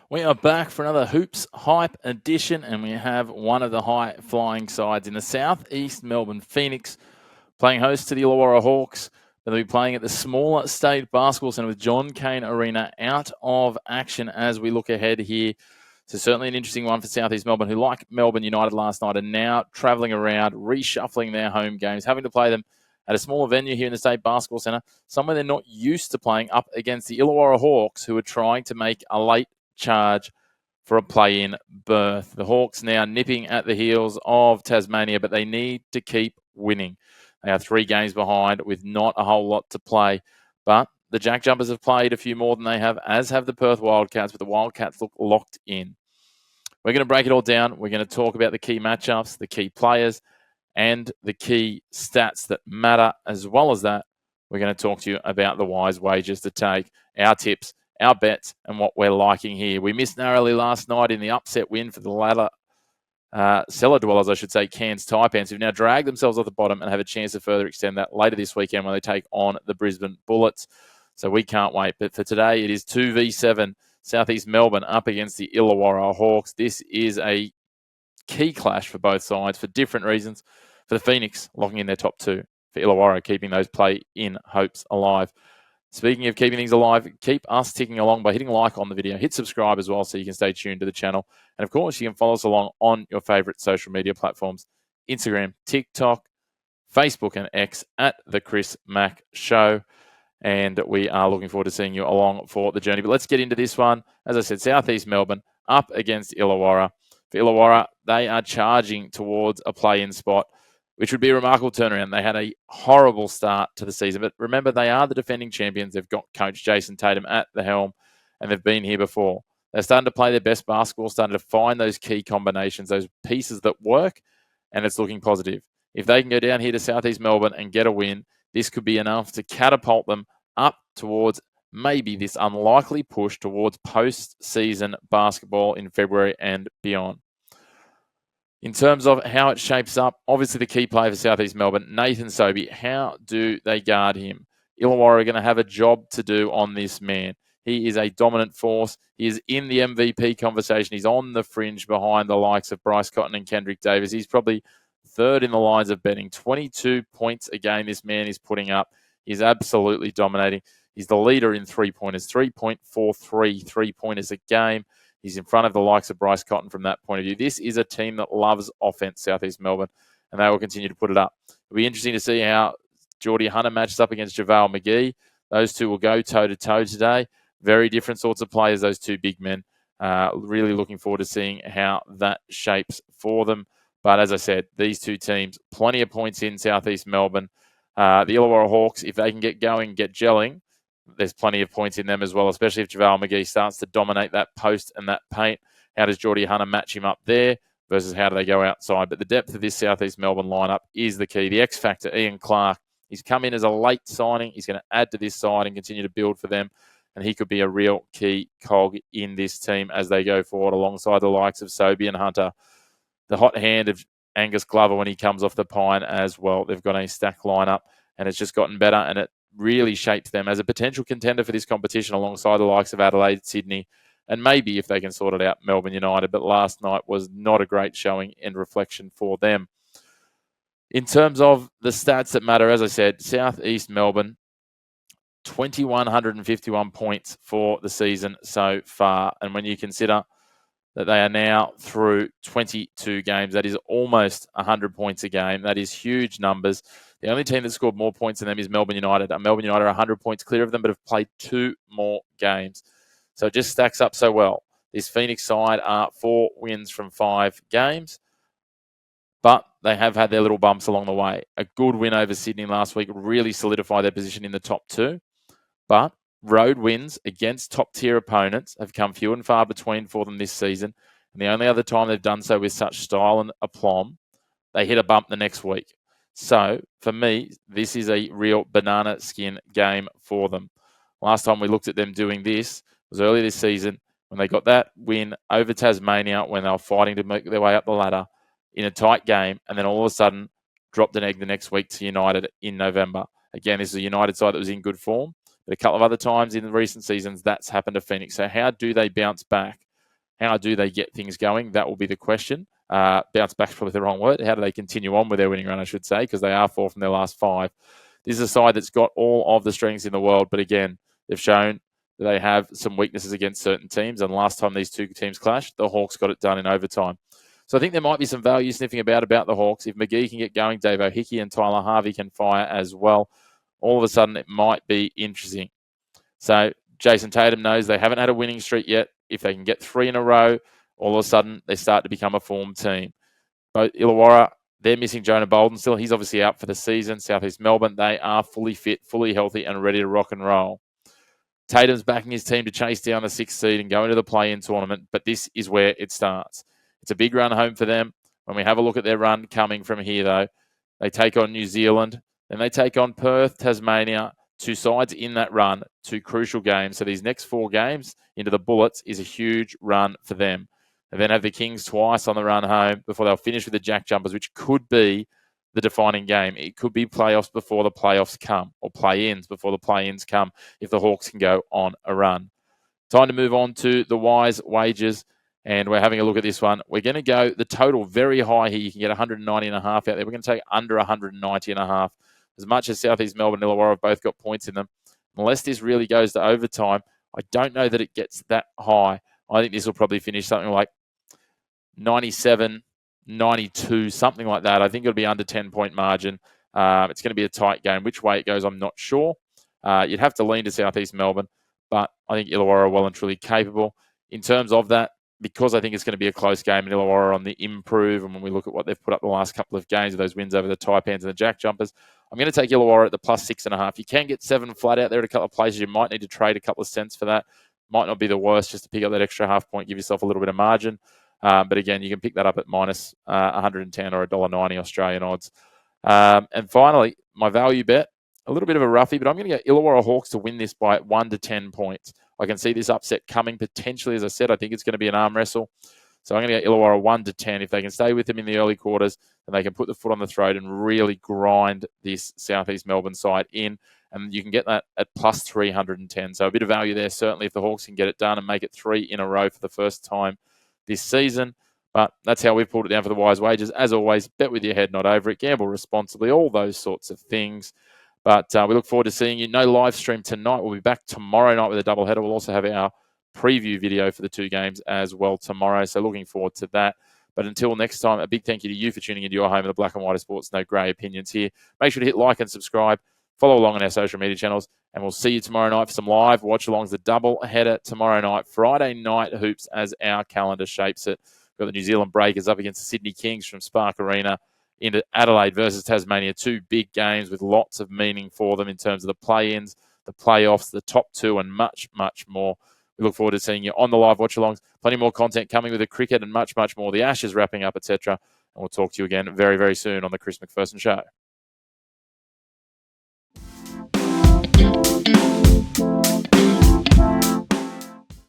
We are back for another Hoops Hype edition, and we have one of the high-flying sides in the South East Melbourne Phoenix playing host to the Illawarra Hawks. They'll be playing at the smaller State Basketball Centre with John Cain Arena out of action as we look ahead here. So certainly an interesting one for South East Melbourne, who, like Melbourne United last night, are now travelling around, reshuffling their home games, having to play them at a smaller venue here in the State Basketball Centre, somewhere they're not used to playing, up against the Illawarra Hawks, who are trying to make a late charge for a play-in berth. The Hawks now nipping at the heels of Tasmania, but they need to keep winning. They are 3 games behind with not a whole lot to play. But the Jack Jumpers have played a few more than they have, as have the Perth Wildcats, but the Wildcats look locked in. We're going to break it all down. We're going to talk about the key matchups, the key players, and the key stats that matter. As well as that, we're going to talk to you about the wise wagers to take, our tips, our bets, and what we're liking here. We missed narrowly last night in the upset win for the latter cellar dwellers, I should say, Cairns Taipans, who've now dragged themselves off the bottom and have a chance to further extend that later this weekend when they take on the Brisbane Bullets. So we can't wait. But for today, it is 2v7, South East Melbourne up against the Illawarra Hawks. This is a key clash for both sides for different reasons. For the Phoenix, locking in their top 2. For Illawarra, keeping those play-in hopes alive. Speaking of keeping things alive, keep us ticking along by hitting like on the video. Hit subscribe as well so you can stay tuned to the channel. And of course, you can follow us along on your favorite social media platforms, Instagram, TikTok, Facebook, and X at The Chris Mack Show. And we are looking forward to seeing you along for the journey. But let's get into this one. As I said, South East Melbourne up against Illawarra. For Illawarra, they are charging towards a play-in spot, which would be a remarkable turnaround. They had a horrible start to the season. But remember, they are the defending champions. They've got coach Jason Tatum at the helm, and they've been here before. They're starting to play their best basketball, starting to find those key combinations, those pieces that work, and it's looking positive. If they can go down here to South East Melbourne and get a win, this could be enough to catapult them up towards maybe this unlikely push towards post-season basketball in February and beyond. In terms of how it shapes up, obviously the key player for South East Melbourne, Nathan Sobey. How do they guard him? Illawarra are going to have a job to do on this man. He is a dominant force. He is in the MVP conversation. He's on the fringe behind the likes of Bryce Cotton and Kendrick Davis. He's probably third in the lines of betting. 22 points a game this man is putting up. He's absolutely dominating. He's the leader in three-pointers, 3.43 three-pointers a game. He's in front of the likes of Bryce Cotton from that point of view. This is a team that loves offense, South East Melbourne, and they will continue to put it up. It'll be interesting to see how Geordie Hunter matches up against JaVale McGee. Those two will go toe-to-toe today. Very different sorts of players, those two big men. Really looking forward to seeing how that shapes for them. But as I said, these two teams, plenty of points in South East Melbourne. The Illawarra Hawks, if they can get going, get gelling, there's plenty of points in them as well, especially if JaVale McGee starts to dominate that post and that paint. How does Geordie Hunter match him up there versus how do they go outside? But the depth of this South East Melbourne lineup is the key. The X factor, Ian Clark, he's come in as a late signing. He's going to add to this side and continue to build for them. And he could be a real key cog in this team as they go forward alongside the likes of Sobey and Hunter. The hot hand of Angus Glover when he comes off the pine as well. They've got a stack lineup and it's just gotten better, and it really shapes them as a potential contender for this competition alongside the likes of Adelaide, Sydney, and maybe, if they can sort it out, Melbourne United. But last night was not a great showing in reflection for them. In terms of the stats that matter, as I said, South East Melbourne, 2,151 points for the season so far. And when you consider that they are now through 22 games, that is almost 100 points a game. That is huge numbers. The only team that scored more points than them is Melbourne United. Melbourne United are 100 points clear of them, but have played 2 more games. So it just stacks up so well. This Phoenix side are 4 wins from 5 games, but they have had their little bumps along the way. A good win over Sydney last week really solidified their position in the top 2, but road wins against top-tier opponents have come few and far between for them this season, and the only other time they've done so with such style and aplomb, they hit a bump the next week. So, for me, this is a real banana skin game for them. Last time we looked at them doing this was early this season when they got that win over Tasmania when they were fighting to make their way up the ladder in a tight game, and then all of a sudden dropped an egg the next week to United in November. Again, this is a United side that was in good form, but a couple of other times in the recent seasons, that's happened to Phoenix. So how do they bounce back How do they get things going? That will be the question. Bounce back is probably the wrong word. How do they continue on with their winning run, I should say, because they are 4 from their last 5. This is a side that's got all of the strengths in the world, but again, they've shown that they have some weaknesses against certain teams, and last time these two teams clashed, the Hawks got it done in overtime. So I think there might be some value sniffing about the Hawks. If McGee can get going, Dave O'Hickey and Tyler Harvey can fire as well. All of a sudden, it might be interesting. So Jason Tatum knows they haven't had a winning streak yet. If they can get 3 in a row, all of a sudden they start to become a formed team. Both Illawarra, they're missing Jonah Bolden still. He's obviously out for the season. South East Melbourne, they are fully fit, fully healthy, and ready to rock and roll. Tatum's backing his team to chase down the 6th seed and go into the play-in tournament, but this is where it starts. It's a big run home for them. When we have a look at their run coming from here, though, they take on New Zealand, then they take on Perth, Tasmania, 2 sides in that run, 2 crucial games. So these next 4 games into the Bullets is a huge run for them. They then have the Kings twice on the run home before they'll finish with the Jack Jumpers, which could be the defining game. It could be playoffs before the playoffs come, or play-ins before the play-ins come, if the Hawks can go on a run. Time to move on to the Wise wages, and we're having a look at this one. We're going to go the total very high here. You can get 190.5 out there. We're going to take under 190.5. As much as South East Melbourne and Illawarra have both got points in them, unless this really goes to overtime, I don't know that it gets that high. I think this will probably finish something like 97, 92, something like that. I think it'll be under 10-point margin. It's going to be a tight game. Which way it goes, I'm not sure. You'd have to lean to South East Melbourne, but I think Illawarra are well and truly capable. In terms of that, because I think it's going to be a close game and Illawarra on the improve, and when we look at what they've put up the last couple of games of those wins over the Taipans and the Jack Jumpers, I'm going to take Illawarra at the plus 6.5. You can get 7 flat out there at a couple of places. You might need to trade a couple of cents for that. Might not be the worst just to pick up that extra half point, give yourself a little bit of margin. But again, you can pick that up at minus 110 or $1.90 Australian odds. And finally, my value bet, a little bit of a roughie, but I'm going to go Illawarra Hawks to win this by 1 to 10 points. I can see this upset coming potentially. As I said, I think it's going to be an arm wrestle. So I'm going to go Illawarra 1 to 10. If they can stay with them in the early quarters, then they can put the foot on the throat and really grind this South East Melbourne side in. And you can get that at plus 310. So a bit of value there, certainly, if the Hawks can get it done and make it 3 in a row for the first time this season. But that's how we've pulled it down for the Wise wages. As always, bet with your head, not over it. Gamble responsibly, all those sorts of things. But we look forward to seeing you. No live stream tonight. We'll be back tomorrow night with a doubleheader. We'll also have our preview video for the 2 games as well tomorrow. So looking forward to that. But until next time, a big thank you to you for tuning into your home of the Black and White of Sports. No grey opinions here. Make sure to hit like and subscribe. Follow along on our social media channels. And we'll see you tomorrow night for some live watch-alongs. The doubleheader tomorrow night. Friday night hoops as our calendar shapes it. We've got the New Zealand Breakers up against the Sydney Kings from Spark Arena into Adelaide versus Tasmania. 2 big games with lots of meaning for them in terms of the play-ins, the playoffs, the top 2, and much, much more. We look forward to seeing you on the live watch-alongs. Plenty more content coming with the cricket and much, much more. The Ashes wrapping up, etc. And we'll talk to you again very, very soon on the Chris McPherson Show.